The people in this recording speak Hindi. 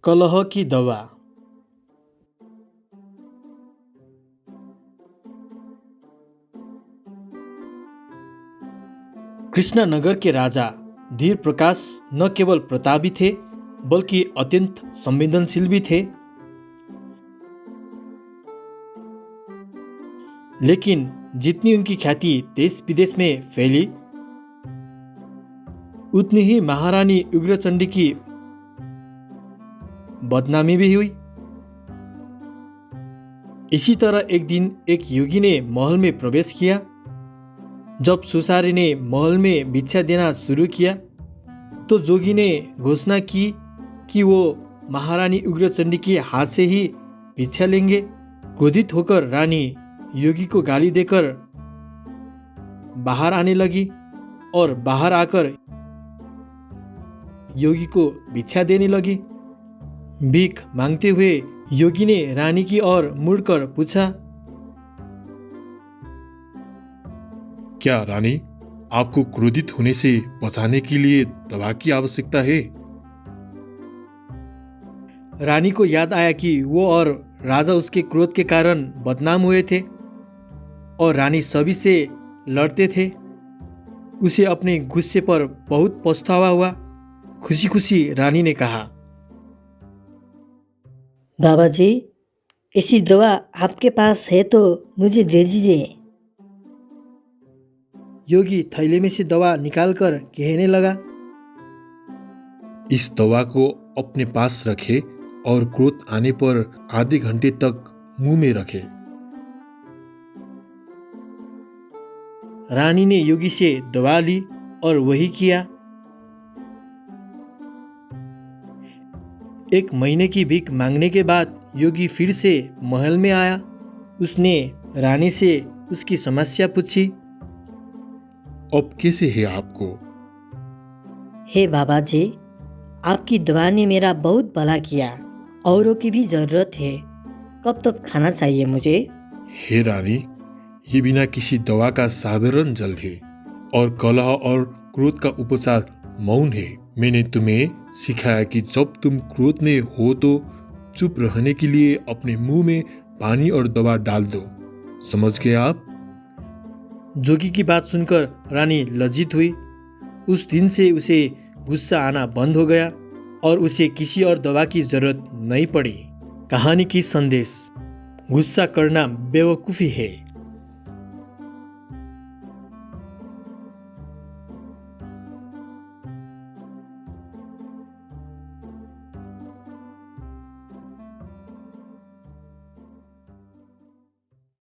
कलह की दवा। कृष्णनगर के राजा धीर प्रकाश न केवल प्रतापी थे बल्कि अत्यंत संवेदनशील भी थे। लेकिन जितनी उनकी ख्याति देश विदेश में फैली, उतनी ही महारानी उग्रचंडी की बदनामी भी हुई। इसी तरह एक दिन एक योगी ने महल में प्रवेश किया। जब सुसारे ने महल में भिक्षा देना शुरू किया तो जोगी ने घोषणा की कि वो महारानी उग्रचंडी के हाथ से ही भिक्षा लेंगे। क्रोधित होकर रानी योगी को गाली देकर बाहर आने लगी और बाहर आकर योगी को भिक्षा देने लगी। भीख मांगते हुए योगी ने रानी की ओर मुड़कर पूछा, क्या रानी, आपको क्रोधित होने से बचाने के लिए दवा की आवश्यकता है? रानी को याद आया कि वो और राजा उसके क्रोध के कारण बदनाम हुए थे और रानी सभी से लड़ते थे। उसे अपने गुस्से पर बहुत पछतावा हुआ। खुशी खुशी रानी ने कहा, बाबा जी, ऐसी दवा आपके पास है तो मुझे दे दीजिए। योगी थैले में से दवा निकालकर कहने लगा, इस दवा को अपने पास रखें और क्रोध आने पर आधे घंटे तक मुंह में रखें। रानी ने योगी से दवा ली और वही किया। एक महीने की भीख मांगने के बाद योगी फिर से महल में आया। उसने रानी से उसकी समस्या पूछी। अब कैसे है आपको? हे बाबा जी, आपकी दवा ने मेरा बहुत भला किया। औरों की भी जरूरत है। कब तक खाना चाहिए मुझे? हे रानी, ये बिना किसी दवा का साधारण जल है और कलह और क्रोध का उपचार मौन है। मैंने तुम्हें सिखाया कि जब तुम क्रोध में हो तो चुप रहने के लिए अपने मुंह में पानी और दवा डाल दो। समझ गए आप? जोगी की बात सुनकर रानी लज्जित हुई। उस दिन से उसे गुस्सा आना बंद हो गया और उसे किसी और दवा की जरूरत नहीं पड़ी। कहानी की संदेश: गुस्सा करना बेवकूफ़ी है।